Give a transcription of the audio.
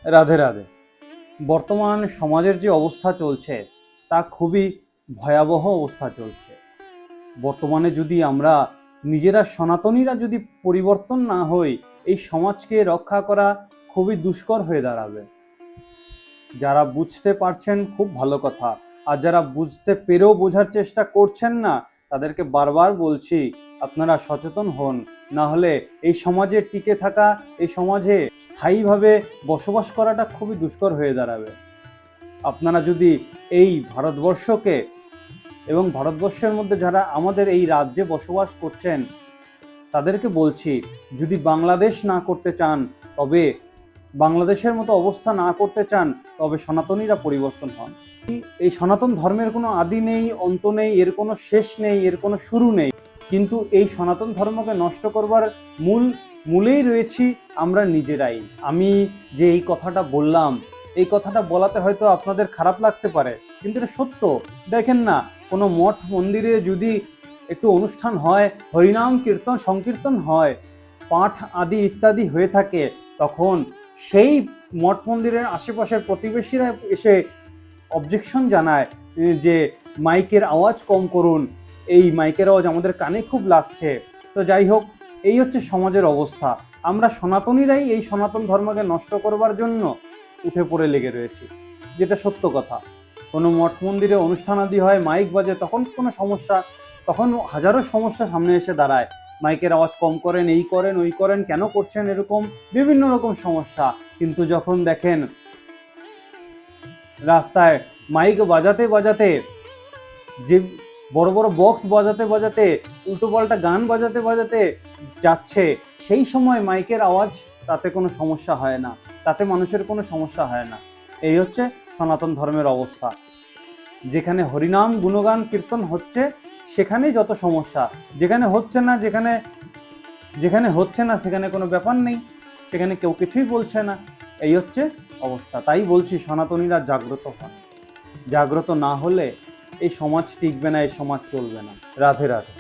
রাধে রাধে। বর্তমান সমাজের যে অবস্থা চলছে তা খুবই ভয়াবহ অবস্থা চলছে। বর্তমানে যদি আমরা নিজেরা সনাতনীরা যদি পরিবর্তন না হই, এই সমাজকে রক্ষা করা খুবই দুষ্কর হয়ে দাঁড়াবে। যারা বুঝতে পারছেন খুব ভালো কথা, আর যারা বুঝতে পেরেও বোঝার চেষ্টা করছেন না, তাদেরকে বারবার বলছি আপনারা সচেতন হন, না হলে এই সমাজে টিকে থাকা, এই সমাজে স্থায়ীভাবে বসবাস করাটা খুবই দুষ্কর হয়ে দাঁড়াবে। আপনারা যদি এই ভারতবর্ষকে এবং ভারতবর্ষের মধ্যে যারা আমাদের এই রাজ্যে বসবাস করছেন তাদেরকে বলছি, যদি বাংলাদেশ না করতে চান, তবে বাংলাদেশের মতো অবস্থা না করতে চান, তবে সনাতনীরা পরিবর্তন হন। এই সনাতন ধর্মের কোনো আদি নেই, অন্ত নেই, এর কোনো শেষ নেই, এর কোনো শুরু নেই, কিন্তু এই সনাতন ধর্মকে নষ্ট করবার মূলেই রয়েছি আমরা নিজেরাই। আমি যে এই কথাটা বললাম, এই কথাটা বলাতে হয়তো আপনাদের খারাপ লাগতে পারে, কিন্তু এটা সত্য। দেখেন না, কোনো মঠ মন্দিরে যদি একটু অনুষ্ঠান হয়, হরিনাম কীর্তন সংকীর্তন হয়, পাঠ আদি ইত্যাদি হয়ে থাকে, তখন সেই মঠ মন্দিরের আশেপাশের প্রতিবেশীরা এসে অবজেকশন জানায় যে মাইকের আওয়াজ কম করুন, এই মাইকের আওয়াজ আমাদের কানে খুব লাগছে। তো যাই হোক, এই হচ্ছে সমাজের অবস্থা। আমরা সনাতনীরাই এই সনাতন ধর্মকে নষ্ট করবার জন্য উঠে পড়ে লেগে রয়েছি, যেটা সত্য কথা। কোনো মঠ মন্দিরে অনুষ্ঠান আদি হয়, মাইক বাজে, তখন কোনো সমস্যা, তখন হাজারো সমস্যা সামনে এসে দাঁড়ায়। মাইকের আওয়াজ কম করেন, এই করেন, ওই করেন, কেন করছেন, এরকম বিভিন্ন রকম সমস্যা। কিন্তু যখন দেখেন রাস্তায় মাইক বাজাতে বাজাতে, যে বড় বড় বক্স বাজাতে বাজাতে, উল্টোপাল্টা গান বাজাতে বাজাতে যাচ্ছে, সেই সময় মাইকের আওয়াজ, তাতে কোনো সমস্যা হয় না, তাতে মানুষের কোনো সমস্যা হয় না। এই হচ্ছে সনাতন ধর্মের অবস্থা। যেখানে হরিনাম গুণগান কীর্তন হচ্ছে সেখানেই যত সমস্যা, যেখানে হচ্ছে না, যেখানে হচ্ছে না সেখানে কোনো ব্যাপার নেই, সেখানে কেউ কিছুই বলছে না। এই হচ্ছে অবস্থা। তাই বলছি, সনাতনীরা জাগ্রত হন। জাগ্রত না হলে এই সমাজ টিকবে না, এই সমাজ চলবে না। রাধে রাধে।